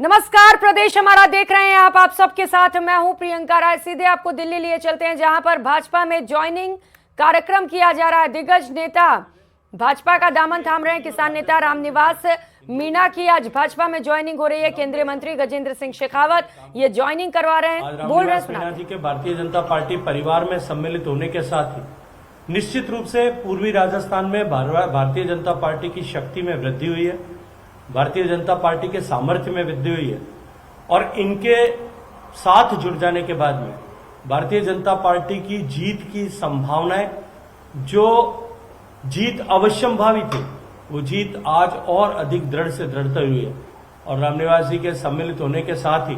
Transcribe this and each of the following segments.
नमस्कार, प्रदेश हमारा देख रहे हैं आप सबके साथ मैं हूं प्रियंका राय। सीधे आपको दिल्ली लिए चलते हैं, जहां पर भाजपा में ज्वाइनिंग कार्यक्रम किया जा रहा है। दिग्गज नेता भाजपा का दामन थाम रहे हैं। किसान नेता रामनिवास मीणा की आज भाजपा में ज्वाइनिंग हो रही है। केंद्रीय मंत्री गजेंद्र सिंह शेखावत ये ज्वाइनिंग करवा रहे हैं। बोल रहे हैं जी के भारतीय जनता पार्टी परिवार में सम्मिलित होने के साथ ही निश्चित रूप से पूर्वी राजस्थान में भारतीय जनता पार्टी की शक्ति में वृद्धि हुई है, भारतीय जनता पार्टी के सामर्थ्य में वृद्धि हुई है और इनके साथ जुड़ जाने के बाद में भारतीय जनता पार्टी की जीत की संभावनाएं, जो जीत अवश्यंभावी थी, वो जीत आज और अधिक दृढ़ से दृढ़ता हुई है। और रामनिवास जी के सम्मिलित होने के साथ ही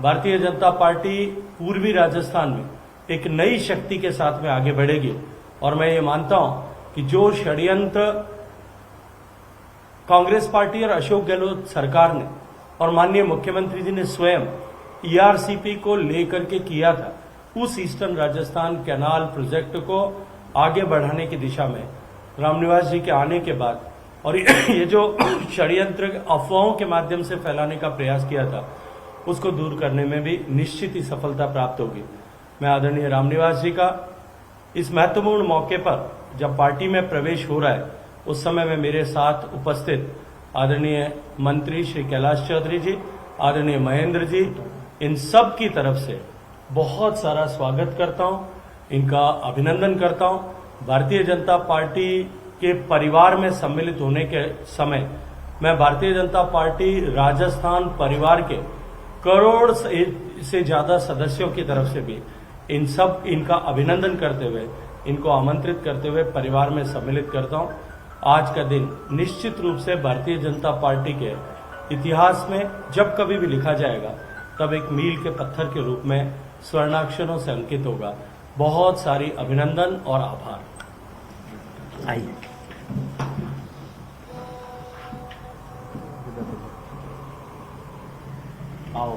भारतीय जनता पार्टी पूर्वी राजस्थान में एक नई शक्ति के साथ में आगे बढ़ेगी। और मैं ये मानता हूं कि जो षड्यंत्र कांग्रेस पार्टी और अशोक गहलोत सरकार ने और माननीय मुख्यमंत्री जी ने स्वयं ईआरसीपी को लेकर के किया था, उस ईस्टर्न राजस्थान कैनाल प्रोजेक्ट को आगे बढ़ाने की दिशा में रामनिवास जी के आने के बाद और ये जो षड्यंत्र अफवाहों के माध्यम से फैलाने का प्रयास किया था, उसको दूर करने में भी निश्चित ही सफलता प्राप्त होगी। मैं आदरणीय रामनिवास जी का इस महत्वपूर्ण मौके पर जब पार्टी में प्रवेश हो रहा है, उस समय में मेरे साथ उपस्थित आदरणीय मंत्री श्री कैलाश चौधरी जी, आदरणीय महेंद्र जी, इन सब की तरफ से बहुत सारा स्वागत करता हूं, इनका अभिनंदन करता हूं। भारतीय जनता पार्टी के परिवार में सम्मिलित होने के समय मैं भारतीय जनता पार्टी राजस्थान परिवार के करोड़ से ज्यादा सदस्यों की तरफ से भी इनका अभिनंदन करते हुए, इनको आमंत्रित करते हुए परिवार में सम्मिलित करता हूं। आज का दिन निश्चित रूप से भारतीय जनता पार्टी के इतिहास में जब कभी भी लिखा जाएगा, तब एक मील के पत्थर के रूप में स्वर्णाक्षरों से अंकित होगा। बहुत सारी अभिनंदन और आभार। आइए आओ,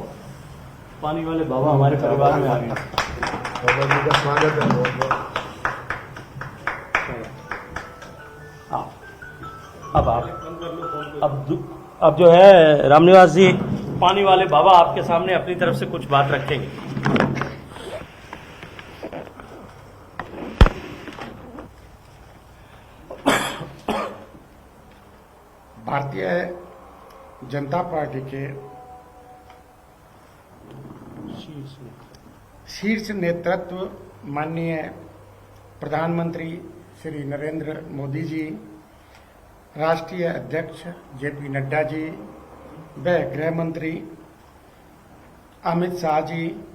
पानी वाले बाबा हमारे परिवार में आ गए। बाबा जी का स्वागत है। अब जो है रामनिवास जी, पानी वाले बाबा आपके सामने अपनी तरफ से कुछ बात रखेंगे। भारतीय जनता पार्टी के शीर्ष नेतृत्व माननीय प्रधानमंत्री श्री नरेंद्र मोदी जी, राष्ट्रीय अध्यक्ष जेपी नड्डा जी व गृह मंत्री अमित शाह जी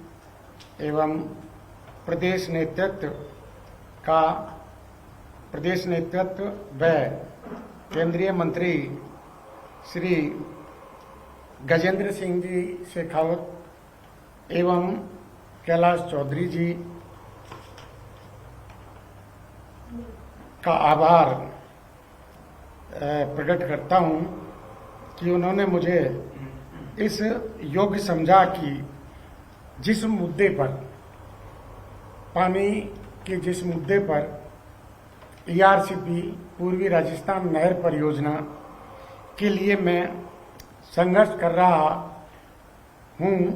एवं प्रदेश नेतृत्व व केंद्रीय मंत्री श्री गजेंद्र सिंह जी शेखावत एवं कैलाश चौधरी जी का आभार प्रकट करता हूं कि उन्होंने मुझे इस योग्य समझा कि जिस मुद्दे पर पानी के जिस मुद्दे पर ईआरसीपी पूर्वी राजस्थान नहर परियोजना के लिए मैं संघर्ष कर रहा हूं,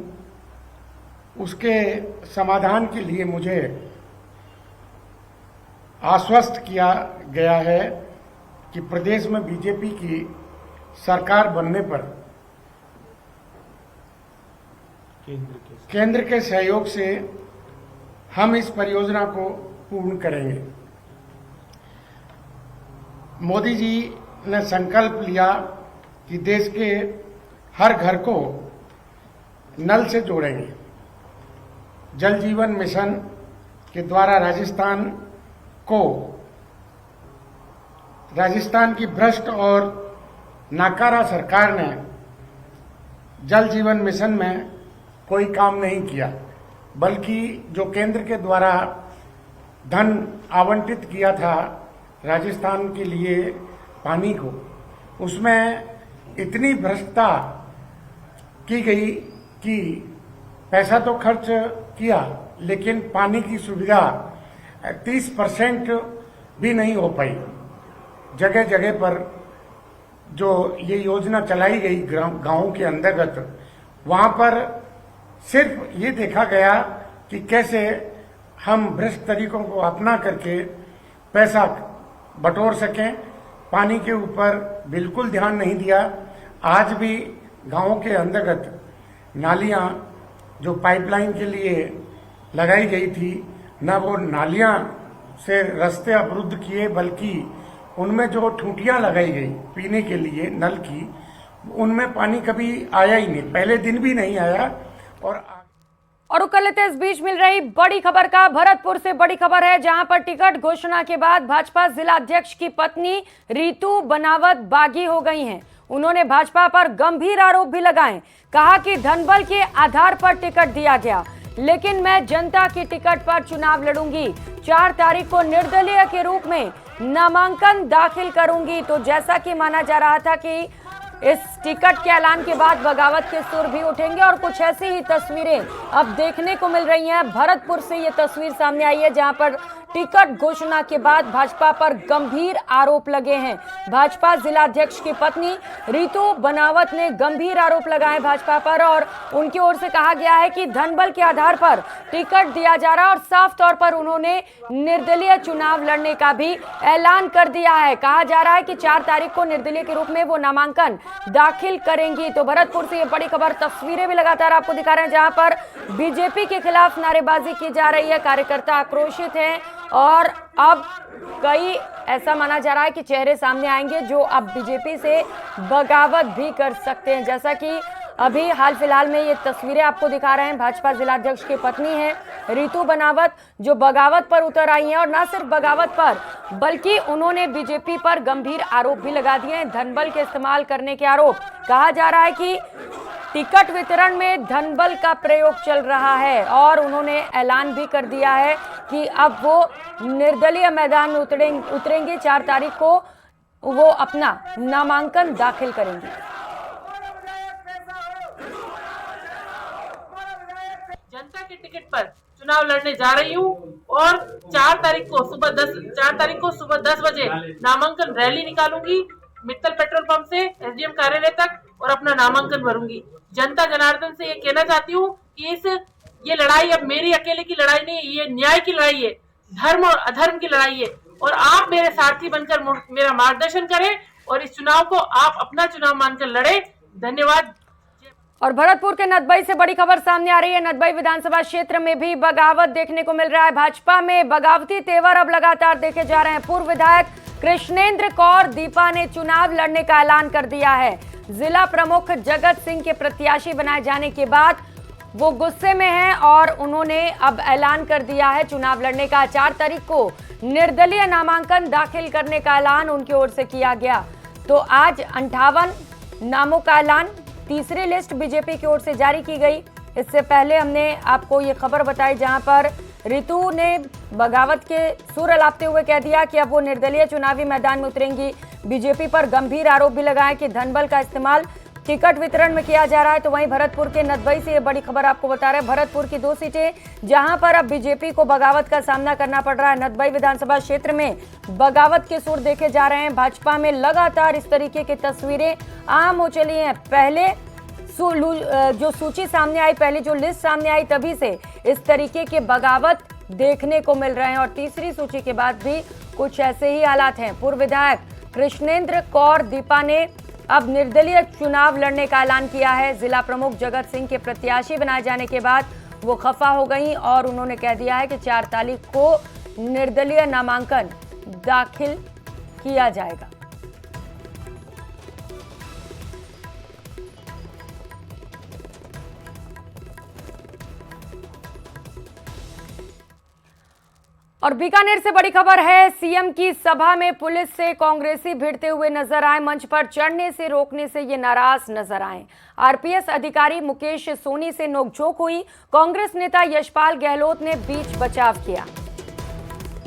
उसके समाधान के लिए मुझे आश्वस्त किया गया है कि प्रदेश में बीजेपी की सरकार बनने पर केंद्र के सहयोग से हम इस परियोजना को पूर्ण करेंगे। मोदी जी ने संकल्प लिया कि देश के हर घर को नल से जोड़ेंगे। जल जीवन मिशन के द्वारा राजस्थान की भ्रष्ट और नाकारा सरकार ने जल जीवन मिशन में कोई काम नहीं किया, बल्कि जो केंद्र के द्वारा धन आवंटित किया था राजस्थान के लिए पानी को, उसमें इतनी भ्रष्टता की गई कि पैसा तो खर्च किया, लेकिन पानी की सुविधा 30% भी नहीं हो पाई। जगह जगह पर जो ये योजना चलाई गई गांवों के अंतर्गत, वहां पर सिर्फ ये देखा गया कि कैसे हम भ्रष्ट तरीकों को अपना करके पैसा बटोर सकें। पानी के ऊपर बिल्कुल ध्यान नहीं दिया। आज भी गांवों के अंतर्गत नालियां जो पाइपलाइन के लिए लगाई गई थी, न वो नालियां से रास्ते अवरुद्ध किए, बल्कि उनमें जो ठूंठियां लगाई गई पीने के लिए नल की, उनमें पानी कभी आया ही नहीं, पहले दिन भी नहीं आया। और रुक कर लेते हैं इस बीच मिल रही बड़ी खबर का। भरतपुर से बड़ी खबर है, जहां पर टिकट घोषणा के बाद भाजपा जिला अध्यक्ष की पत्नी रितु बनावत बागी हो गई हैं। उन्होंने भाजपा पर गंभीर आरोप भी लगाए। कहा कि धनबल के आधार पर टिकट दिया गया, लेकिन मैं जनता की टिकट पर चुनाव लड़ूंगी। 4 तारीख को निर्दलीय के रूप में नामांकन दाखिल करूंगी। तो जैसा कि माना जा रहा था कि इस टिकट के ऐलान के बाद बगावत के सुर भी उठेंगे, और कुछ ऐसी ही तस्वीरें अब देखने को मिल रही हैं। भरतपुर से ये तस्वीर सामने आई है, जहां पर टिकट घोषणा के बाद भाजपा पर गंभीर आरोप लगे हैं। भाजपा जिला अध्यक्ष की पत्नी रितु बनावत ने गंभीर आरोप लगाए भाजपा पर, और उनकी ओर से कहा गया है कि धनबल के आधार पर टिकट दिया जा रहा है, और साफ तौर पर उन्होंने निर्दलीय चुनाव लड़ने का भी ऐलान कर दिया है। कहा जा रहा है कि 4 तारीख को निर्दलीय के रूप में वो नामांकन दाखिल करेंगी। तो भरतपुर से ये बड़ी खबर, तस्वीरें भी लगातार आपको दिखा रहे हैं, जहां पर बीजेपी के खिलाफ नारेबाजी की जा रही है। कार्यकर्ता आक्रोशित हैं, और अब कई ऐसा माना जा रहा है कि चेहरे सामने आएंगे जो अब बीजेपी से बगावत भी कर सकते हैं। जैसा कि अभी हाल फिलहाल में ये तस्वीरें आपको दिखा रहे हैं, भाजपा जिला अध्यक्ष की पत्नी है रितु बनावत, जो बगावत पर उतर आई हैं, और न सिर्फ बगावत पर बल्कि उन्होंने बीजेपी पर गंभीर आरोप भी लगा दिए हैं, धनबल के इस्तेमाल करने के आरोप। कहा जा रहा है कि टिकट वितरण में धनबल का प्रयोग चल रहा है, और उन्होंने ऐलान भी कर दिया है कि अब वो निर्दलीय मैदान में उतरेंगे। 4 तारीख को वो अपना नामांकन दाखिल करेंगे। जनता के टिकट पर चुनाव लड़ने जा रही हूँ, और 4 तारीख को सुबह 10 बजे नामांकन रैली निकालूंगी मित्तल पेट्रोल पंप से एसडीएम कार्यालय तक, और अपना नामांकन भरूंगी। जनता जनार्दन से ये कहना चाहती हूँ कि ये लड़ाई अब मेरी अकेले की लड़ाई नहीं है, ये न्याय की लड़ाई है, धर्म और अधर्म की लड़ाई है, और आप मेरे सारथी बनकर मेरा मार्गदर्शन करें, और इस चुनाव को आप अपना चुनाव मानकर लड़े। धन्यवाद। और भरतपुर के नदबई से बड़ी खबर सामने आ रही है। नदबई विधानसभा क्षेत्र में भी बगावत देखने को मिल रहा है। भाजपा में बगावती तेवर अब लगातार देखे जा रहे हैं। पूर्व विधायक कृष्णेंद्र कौर दीपा ने चुनाव लड़ने का ऐलान कर दिया है। जिला प्रमुख जगत सिंह के प्रत्याशी बनाए जाने के बाद वो गुस्से में हैं, और उन्होंने अब ऐलान कर दिया है चुनाव लड़ने का। 4 तारीख को निर्दलीय नामांकन दाखिल करने का ऐलान उनकी ओर से किया गया। तो आज 58 नामों का ऐलान, तीसरी लिस्ट बीजेपी की ओर से जारी की गई। इससे पहले हमने आपको ये खबर बताई, जहां पर रितु ने बगावत के सुर अलापते हुए कह दिया कि अब वो निर्दलीय चुनावी मैदान में उतरेंगी। बीजेपी पर गंभीर आरोप भी लगाए कि धनबल का इस्तेमाल टिकट वितरण में किया जा रहा है। तो वहीं भरतपुर के नदबई से ये बड़ी खबर आपको बता रहे हैं। भरतपुर की 2 सीटें जहां पर अब बीजेपी को बगावत का सामना करना पड़ रहा है। नदबई विधानसभा क्षेत्र में बगावत के सुर देखे जा रहे हैं। भाजपा में लगातार इस तरीके की तस्वीरें आम हो चली हैं। पहले जो सूची सामने आई, पहले जो लिस्ट सामने आई, तभी से इस तरीके के बगावत देखने को मिल रहे हैं, और तीसरी सूची के बाद भी कुछ ऐसे ही हालात हैं। पूर्व विधायक कृष्णेंद्र कौर दीपा ने अब निर्दलीय चुनाव लड़ने का ऐलान किया है। जिला प्रमुख जगत सिंह के प्रत्याशी बनाए जाने के बाद वो खफा हो गई, और उन्होंने कह दिया है कि 4 तारीख को निर्दलीय नामांकन दाखिल किया जाएगा। और बीकानेर से बड़ी खबर है। सीएम की सभा में पुलिस से कांग्रेसी भिड़ते हुए नजर आए। मंच पर चढ़ने से रोकने से ये नाराज नजर आए। आरपीएस अधिकारी मुकेश सोनी से नोकझोंक हुई। कांग्रेस नेता यशपाल गहलोत ने बीच बचाव किया।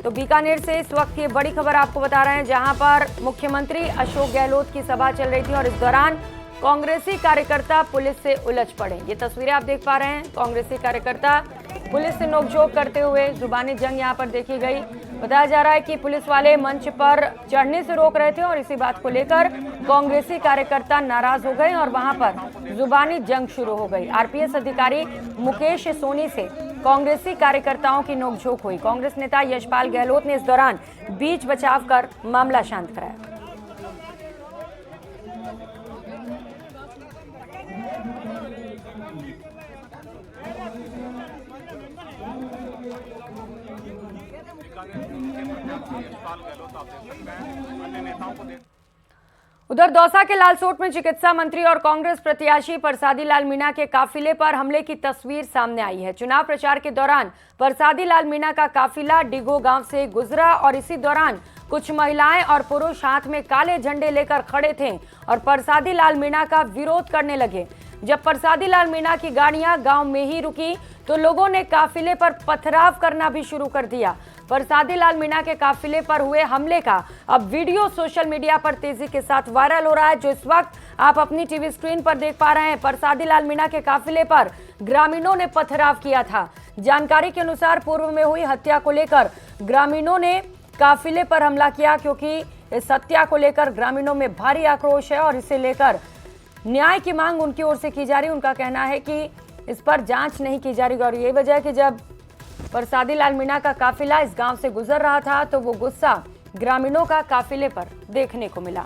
तो बीकानेर से इस वक्त ये बड़ी खबर आपको बता रहे हैं, जहां पर मुख्यमंत्री अशोक गहलोत की सभा चल रही थी, और इस दौरान कांग्रेसी कार्यकर्ता पुलिस से उलझ पड़े। ये तस्वीरें आप देख पा रहे हैं। कांग्रेसी कार्यकर्ता पुलिस से नोकझोंक करते हुए जुबानी जंग यहां पर देखी गई। बताया जा रहा है कि पुलिस वाले मंच पर चढ़ने से रोक रहे थे और इसी बात को लेकर कांग्रेसी कार्यकर्ता नाराज हो गए और वहां पर जुबानी जंग शुरू हो गई। आरपीएस अधिकारी मुकेश सोनी से कांग्रेसी कार्यकर्ताओं की नोकझोंक हुई। कांग्रेस नेता यशपाल गहलोत ने इस दौरान बीच बचाव कर मामला शांत कराया। उधर दौसा के लालसोट में चिकित्सा मंत्री और कांग्रेस प्रत्याशी परसादी लाल मीणा के काफिले पर हमले की तस्वीर सामने आई है। चुनाव प्रचार के दौरान परसादी लाल मीणा का काफिला डिगो गांव से गुजरा और इसी दौरान कुछ महिलाएं और पुरुष हाथ में काले झंडे लेकर खड़े थे और परसादी लाल मीणा का विरोध करने लगे। जब परसादी लाल मीणा की गाड़ियां गांव में ही रुकी तो लोगों ने काफिले पर पथराव करना भी शुरू कर दिया। परसादी लाल मीणा के काफिले पर हुए हमले का अब वीडियो सोशल मीडिया पर तेजी के साथ वायरल हो रहा है, जो इस वक्त आप अपनी टीवी स्क्रीन पर देख पा रहे हैं। परसादी लाल मीणा के काफिले पर ग्रामीणों ने पथराव किया था। जानकारी के अनुसार पूर्व में हुई हत्या को लेकर ग्रामीणों ने काफिले पर हमला किया, क्योंकि इस हत्या को लेकर ग्रामीणों में भारी आक्रोश है और इसे लेकर न्याय की मांग उनकी ओर से की जा रही है। उनका कहना है कि इस पर जांच नहीं की जा रही और यही वजह है कि जब परसादी लाल मीणा का काफिला इस गांव से गुजर रहा था तो वो गुस्सा ग्रामीणों का काफिले पर देखने को मिला।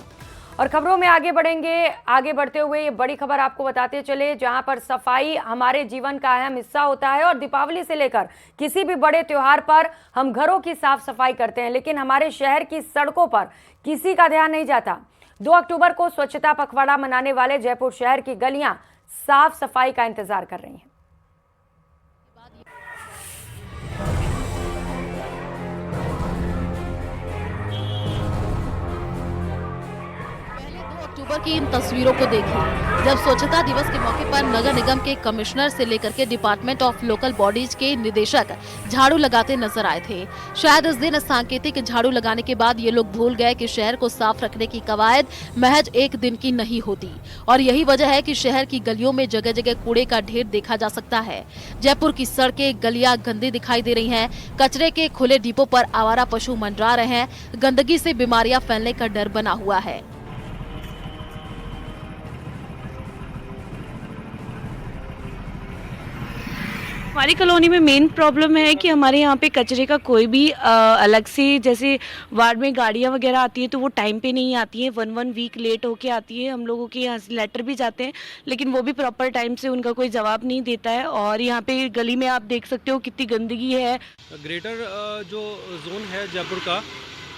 और खबरों में आगे बढ़ेंगे। आगे बढ़ते हुए ये बड़ी खबर आपको बताते चले, जहां पर सफाई हमारे जीवन का अहम हिस्सा होता है और दीपावली से लेकर किसी भी बड़े त्योहार पर हम घरों की साफ सफाई करते हैं, लेकिन हमारे शहर की सड़कों पर किसी का ध्यान नहीं जाता। 2 अक्टूबर को स्वच्छता पखवाड़ा मनाने वाले जयपुर शहर की गलियां साफ सफाई का इंतजार कर रही हैं। अक्टूबर की इन तस्वीरों को देखिए, जब स्वच्छता दिवस के मौके पर नगर निगम के कमिश्नर से लेकर के डिपार्टमेंट ऑफ लोकल बॉडीज के निदेशक झाड़ू लगाते नजर आए थे। शायद इस दिन सांकेतिक झाड़ू लगाने के बाद ये लोग भूल गए कि शहर को साफ रखने की कवायद महज एक दिन की नहीं होती और यही वजह है कि शहर की गलियों में जगह जगह कूड़े का ढेर देखा जा सकता है। जयपुर की सड़कें गलियां गंदी दिखाई दे रही हैं। कचरे के खुले डिपो पर आवारा पशु मंडरा रहे हैं। गंदगी से बीमारियां फैलने का डर बना हुआ है। हमारी कॉलोनी में मेन प्रॉब्लम है कि हमारे यहाँ पे कचरे का कोई भी अलग से, जैसे वार्ड में गाड़ियाँ वगैरह आती है तो वो टाइम पे नहीं आती हैं, 1 वीक लेट होके आती है। हम लोगों के यहाँ से लेटर भी जाते हैं लेकिन वो भी प्रॉपर टाइम से उनका कोई जवाब नहीं देता है। और यहाँ पे गली में आप देख सकते हो कितनी गंदगी है। ग्रेटर जो जोन है जयपुर का,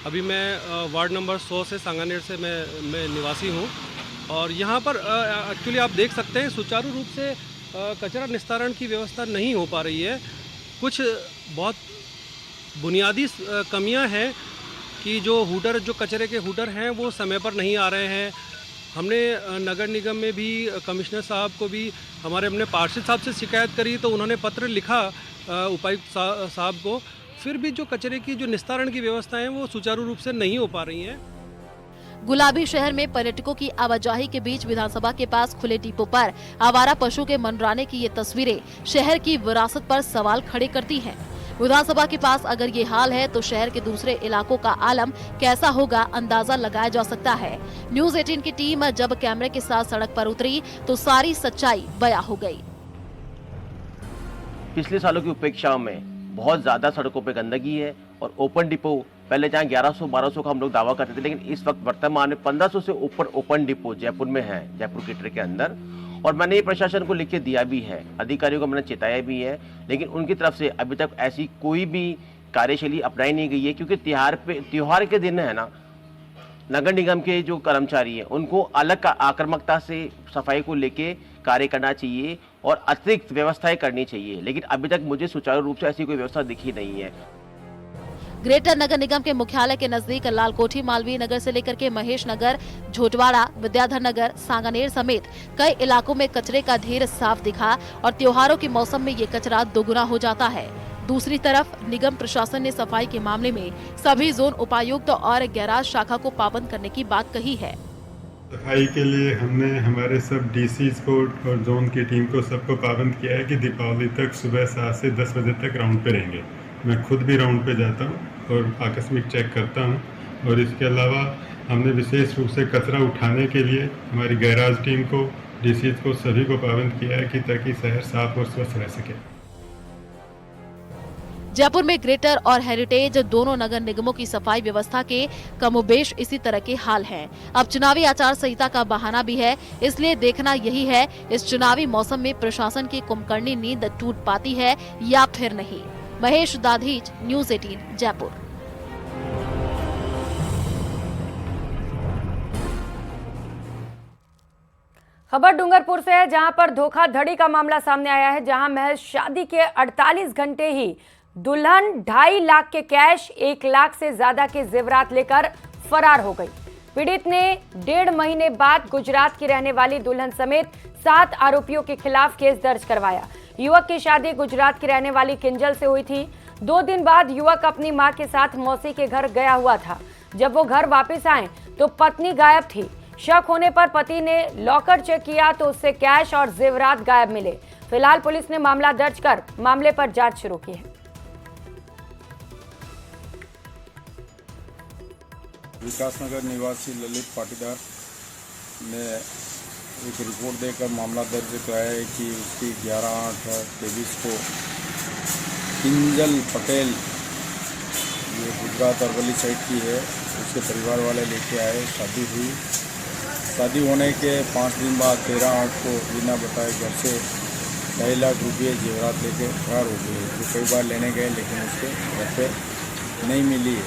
अभी मैं वार्ड नंबर 100 से सांगानेर से मैं निवासी हूँ और यहाँ पर एक्चुअली आप देख सकते हैं सुचारू रूप से कचरा निस्तारण की व्यवस्था नहीं हो पा रही है। कुछ बहुत बुनियादी कमियां हैं कि जो कचरे के हूटर हैं वो समय पर नहीं आ रहे हैं। हमने नगर निगम में भी कमिश्नर साहब को भी अपने पार्षद साहब से शिकायत करी तो उन्होंने पत्र लिखा उपायुक्त साहब को, फिर भी जो कचरे की जो निस्तारण की व्यवस्था है वो सुचारू रूप से नहीं हो पा रही हैं। गुलाबी शहर में पर्यटकों की आवाजाही के बीच विधानसभा के पास खुले डिपो पर आवारा पशु के मंडराने की ये तस्वीरें शहर की विरासत पर सवाल खड़े करती हैं। विधानसभा के पास अगर ये हाल है तो शहर के दूसरे इलाकों का आलम कैसा होगा अंदाजा लगाया जा सकता है। न्यूज़ 18 की टीम जब कैमरे के साथ सड़क पर उतरी तो सारी सच्चाई बयां हो गई। पिछले सालों की उपेक्षा में बहुत ज्यादा सड़कों पे गंदगी है और ओपन डिपो पहले जहाँ 1100-1200 का हम लोग दावा करते थे, लेकिन इस वक्त वर्तमान में 1500 से ऊपर ओपन डिपो जयपुर में है, जयपुर गिट्रे के अंदर। और मैंने ये प्रशासन को लिख के दिया भी है, अधिकारियों को मैंने चेताया भी है, लेकिन उनकी तरफ से अभी तक ऐसी कोई भी कार्यशैली अपनाई नहीं गई है। क्योंकि त्योहार के दिन है ना, नगर निगम के जो कर्मचारी हैं उनको अलग आक्रामकता से सफाई को लेके कार्य करना चाहिए और अतिरिक्त व्यवस्थाएं करनी चाहिए, लेकिन अभी तक मुझे सुचारू रूप से ऐसी कोई व्यवस्था दिखी नहीं है। ग्रेटर नगर निगम के मुख्यालय के नजदीक लालकोठी, मालवीय नगर से लेकर के महेश नगर, झोटवाड़ा, विद्याधर नगर, सांगानेर समेत कई इलाकों में कचरे का ढेर साफ दिखा और त्योहारों के मौसम में ये कचरा दोगुना हो जाता है। दूसरी तरफ निगम प्रशासन ने सफाई के मामले में सभी जोन उपायुक्त और गैराज शाखा को पाबंद करने की बात कही है। सफाई के लिए हमने हमारे सब डीसीज को और जोन की टीम को सबको पाबंद किया है कि दीपावली तक सुबह 7 से 10 बजे तक राउंड पे रहेंगे। मैं खुद भी राउंड पे जाता हूँ और आकस्मिक चेक करता हूँ। और इसके अलावा हमने विशेष रूप से कचरा उठाने के लिए हमारी गैराज टीम को, डीसी को, सभी को पाबंद किया है कि ताकि शहर साफ और स्वच्छ रह सके। जयपुर में ग्रेटर और हेरिटेज दोनों नगर निगमों की सफाई व्यवस्था के कमोबेश इसी तरह के हाल हैं। अब चुनावी आचार संहिता का बहाना भी है, इसलिए देखना यही है इस चुनावी मौसम में प्रशासन की कुंभकर्णी नींद टूट पाती है या फिर नहीं। महेश दाधीच, न्यूज़ 18 जयपुर। खबर डूंगरपुर से है, जहां पर धोखाधड़ी का मामला सामने आया है, जहां महज शादी के 48 घंटे ही दुल्हन 2.5 लाख के कैश, 1 लाख से ज्यादा के जेवरात लेकर फरार हो गई। पीड़ित ने 1.5 महीने बाद गुजरात की रहने वाली दुल्हन समेत 7 आरोपियों के खिलाफ केस दर्ज करवाया। युवक की शादी गुजरात की रहने वाली किंजल से हुई थी। 2 दिन बाद युवक अपनी मां के साथ मौसी के घर गया हुआ था। जब वो घर वापस आए तो पत्नी गायब थी। शक होने पर पति ने लॉकर चेक किया तो उससे कैश और जेवरात गायब मिले। फिलहाल पुलिस ने मामला दर्ज कर मामले पर जांच शुरू की है। विकासनगर निवासी ललित पाटीदार ने एक रिपोर्ट देकर मामला दर्ज कराया है कि उसकी 11/8/23 को किंजल पटेल, ये गुजरात अरवली साइड की है, उसके परिवार वाले लेके आए। शादी हुई। शादी होने के 5 दिन बाद 13/8 को बिना बताए घर से 2.5 लाख रुपये जेवरात लेके फरार हो गए। जो कई बार लेने गए लेकिन उसके घर पे नहीं मिली है।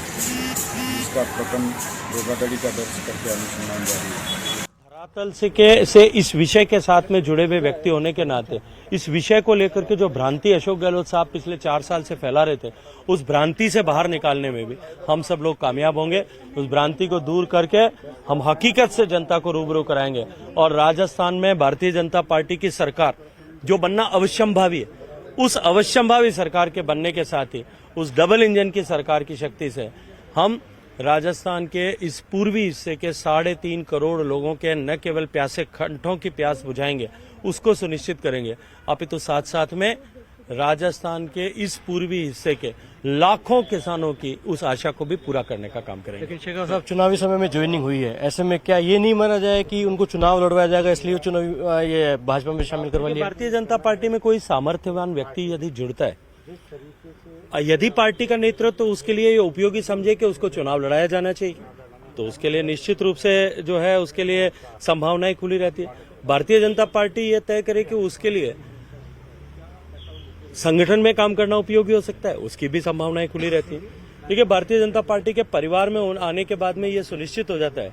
इसका प्रकरण धोखाधड़ी का दर्ज करके अनुसंधान जारी है। धरातल से इस विषय के साथ में जुड़े हुए व्यक्ति होने के नाते इस विषय को लेकर के जो भ्रांति अशोक गहलोत साहब पिछले 4 साल से फैला रहे थे, उस भ्रांति से बाहर निकालने में भी हम सब लोग कामयाब होंगे। उस भ्रांति को दूर करके हम हकीकत से जनता को रूबरू कराएंगे। और राजस्थान में भारतीय जनता पार्टी की सरकार जो बनना अवश्यंभावी है, उस अवश्यंभावी सरकार के बनने के साथ ही उस डबल इंजन की सरकार की शक्ति से हम राजस्थान के इस पूर्वी हिस्से के 3.5 करोड़ लोगों के न केवल प्यासे कंठों की प्यास बुझाएंगे, उसको सुनिश्चित करेंगे, अपितु साथ साथ में राजस्थान के इस पूर्वी हिस्से के लाखों किसानों की उस आशा को भी पूरा करने का काम करेंगे। लेकिन शेखर साहब, चुनावी समय में ज्वाइनिंग हुई है, ऐसे में क्या ये नहीं माना जाए कि उनको चुनाव लड़वाया जाएगा, इसलिए चुनावी ये भाजपा में शामिल करवा लिया? भारतीय जनता पार्टी में कोई सामर्थ्यवान व्यक्ति यदि जुड़ता है, यदि पार्टी का नेतृत्व तो उसके लिए ये उपयोगी समझे कि उसको चुनाव लड़ाया जाना चाहिए, तो उसके लिए निश्चित रूप से जो है उसके लिए संभावनाएं खुली रहती है। भारतीय जनता पार्टी ये तय करे कि उसके लिए संगठन में काम करना उपयोगी हो सकता है, उसकी भी संभावनाएं खुली रहती है। देखिए, भारतीय जनता पार्टी के परिवार में आने के बाद में ये सुनिश्चित हो जाता है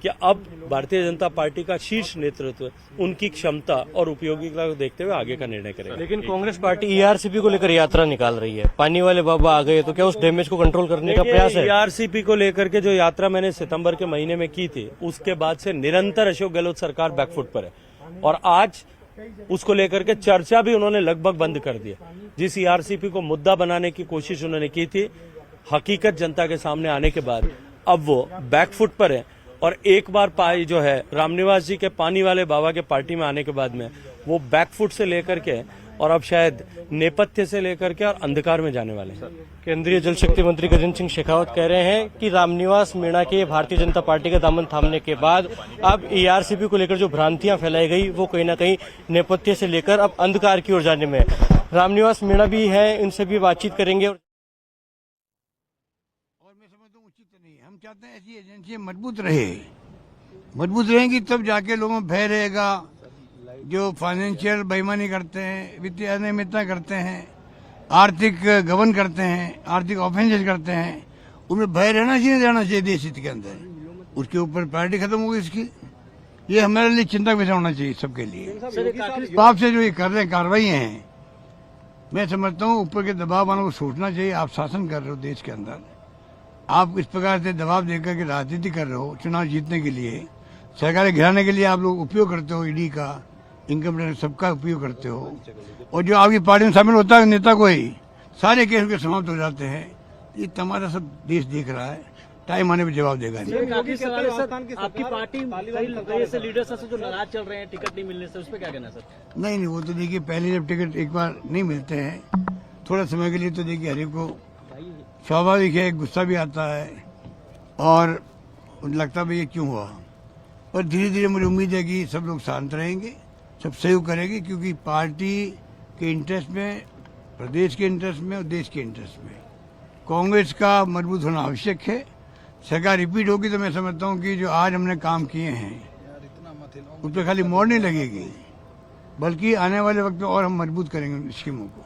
कि अब भारतीय जनता पार्टी का शीर्ष नेतृत्व उनकी क्षमता और उपयोगिता को देखते हुए आगे का निर्णय करेगा। लेकिन कांग्रेस पार्टी ईआरसीपी को लेकर यात्रा निकाल रही है, पानी वाले बाबा आ गए, तो क्या उस डैमेज को कंट्रोल करने का प्रयास है? ईआरसीपी को लेकर के जो यात्रा मैंने सितंबर के महीने में की थी, उसके बाद से निरंतर अशोक गहलोत सरकार बैकफुट पर है और आज उसको लेकर के चर्चा भी उन्होंने लगभग बंद कर दिया। जिस ईआरसीपी को मुद्दा बनाने की कोशिश उन्होंने की थी, हकीकत जनता के सामने आने के बाद अब वो बैकफुट पर है। और एक बार पाई जो है रामनिवास जी के पानी वाले बाबा के पार्टी में आने के बाद में वो बैकफुट से लेकर के और अब शायद नेपथ्य से लेकर के और अंधकार में जाने वाले हैं। केंद्रीय जल शक्ति मंत्री गजेंद्र सिंह शेखावत कह रहे हैं कि रामनिवास मीणा के भारतीय जनता पार्टी का दामन थामने के बाद अब ईआरसीपी को लेकर जो भ्रांतियां फैलाई गई वो कहीं ना कहीं नेपथ्य से लेकर अब अंधकार की ओर जाने में। रामनिवास मीणा भी है, इनसे भी बातचीत करेंगे। और मैं समझता हूँ उचित नहीं है। हम चाहते हैं ऐसी एजेंसियां मजबूत रहेंगी तब जाके लोगों में भय रहेगा। जो फाइनेंशियल बेईमानी करते हैं, वित्तीय अनियमितता करते हैं, आर्थिक गबन करते हैं, आर्थिक ऑफेंसेस करते हैं, उनमें भय रहना चाहिए देश हित के अंदर। उसके ऊपर प्रायोरिटी खत्म होगी इसकी। ये हमारे लिए चिंता का विषय होना चाहिए सबके लिए। आप से जो ये कर रहे हैं कार्रवाई हैं, मैं समझता हूँ ऊपर के दबाव वालों को सोचना चाहिए। आप शासन कर रहे हो देश के अंदर, आप इस प्रकार से दबाव देकर के राजनीति कर रहे हो चुनाव जीतने के लिए, सरकारें गिराने के लिए आप लोग उपयोग करते हो, ईडी का, इनकम टैक्स सबका उपयोग करते हो। और जो आपकी पार्टी में शामिल होता है नेता को ही सारे केस के समाप्त हो जाते हैं। ये तमाशा सब देश देख रहा है, टाइम आने पर जवाब देगा। आपकी पार्टी लीडर से जो नाराज चल रहे हैं टिकट नहीं मिलने से, उस पर क्या कहना सर? नहीं, वो तो देखिए पहले जब टिकट एक बार नहीं मिलते हैं थोड़ा समय के लिए, तो देखिए हर एक को स्वाभाविक है, गुस्सा भी आता है और लगता भी ये क्यों हुआ, पर धीरे धीरे मुझे उम्मीद है कि सब लोग शांत रहेंगे, सब सहयोग करेंगे, क्योंकि पार्टी के इंटरेस्ट में, प्रदेश के इंटरेस्ट में और देश के इंटरेस्ट में कांग्रेस का मजबूत होना आवश्यक है। सरकार रिपीट होगी तो मैं समझता हूँ कि जो आज हमने काम किए हैं उस पर खाली मोड़ नहीं लगेगी, बल्कि आने वाले वक्त में और हम मजबूत करेंगे स्कीमों को।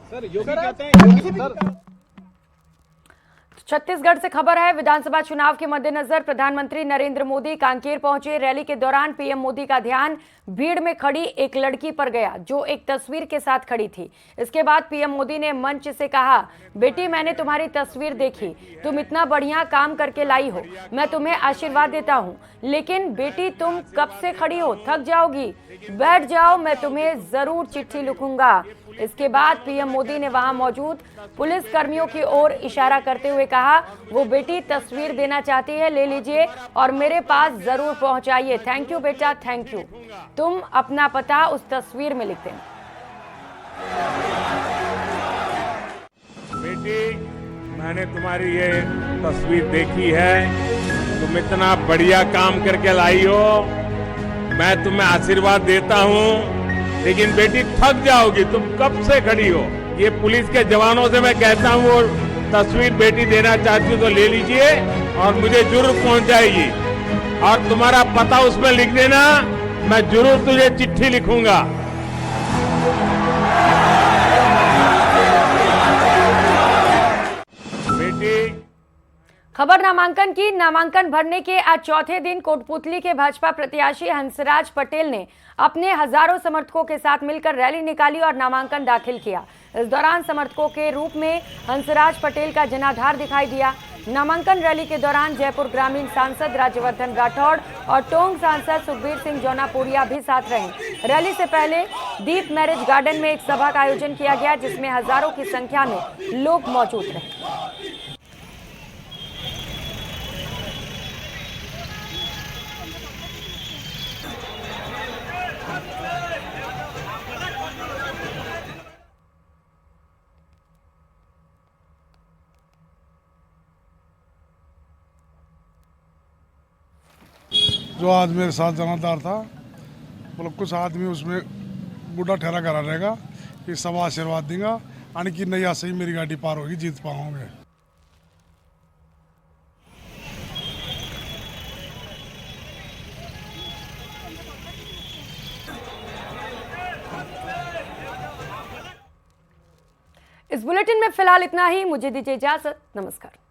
छत्तीसगढ़ से खबर है, विधानसभा चुनाव के मद्देनजर प्रधानमंत्री नरेंद्र मोदी कांकेर पहुंचे। रैली के दौरान पीएम मोदी का ध्यान भीड़ में खड़ी एक लड़की पर गया जो एक तस्वीर के साथ खड़ी थी। इसके बाद पीएम मोदी ने मंच से कहा, बेटी मैंने तुम्हारी तस्वीर देखी, तुम इतना बढ़िया काम करके लाई हो, मैं तुम्हें आशीर्वाद देता हूँ, लेकिन बेटी तुम कब से खड़ी हो, थक जाओगी, बैठ जाओ, मैं तुम्हें जरूर चिट्ठी लिखूंगा। इसके बाद पीएम मोदी ने वहां मौजूद पुलिस कर्मियों की ओर इशारा करते हुए कहा, वो बेटी तस्वीर देना चाहती है, ले लीजिए और मेरे पास जरूर पहुंचाइए। थैंक यू बेटा, थैंक यू। तुम अपना पता उस तस्वीर में लिख देना। बेटी मैंने तुम्हारी ये तस्वीर देखी है, तुम इतना बढ़िया काम करके लाई हो, मैं तुम्हें आशीर्वाद देता हूँ, लेकिन बेटी थक जाओगी, तुम कब से खड़ी हो। ये पुलिस के जवानों से मैं कहता हूँ, वो तस्वीर बेटी देना चाहती हो तो ले लीजिए और मुझे जरूर पहुंचाएगी, और तुम्हारा पता उसमें लिख देना, मैं जरूर तुझे चिट्ठी लिखूंगा। बेटी खबर नामांकन की। नामांकन भरने के आज चौथे दिन कोटपुतली के भाजपा प्रत्याशी हंसराज पटेल ने अपने हजारों समर्थकों के साथ मिलकर रैली निकाली और नामांकन दाखिल किया। इस दौरान समर्थकों के रूप में हंसराज पटेल का जनाधार दिखाई दिया। नामांकन रैली के दौरान जयपुर ग्रामीण सांसद राज्यवर्धन राठौड़ और टोंक सांसद सुखबीर सिंह जौनापुरिया भी साथ रहे। रैली से पहले दीप मैरिज गार्डन में एक सभा का आयोजन किया गया, जिसमें हजारों की संख्या में लोग मौजूद रहे। जो आदमी मेरे साथ जनाधार था, मतलब कुछ आदमी उसमें बूढ़ा ठहरा करा रहेगा कि सब आशीर्वाद देगा, यानी कि नहीं ऐसे ही मेरी गाड़ी पार होगी, जीत पाओगे। इस बुलेटिन में फिलहाल इतना ही। मुझे दीजिए इजाजत। नमस्कार।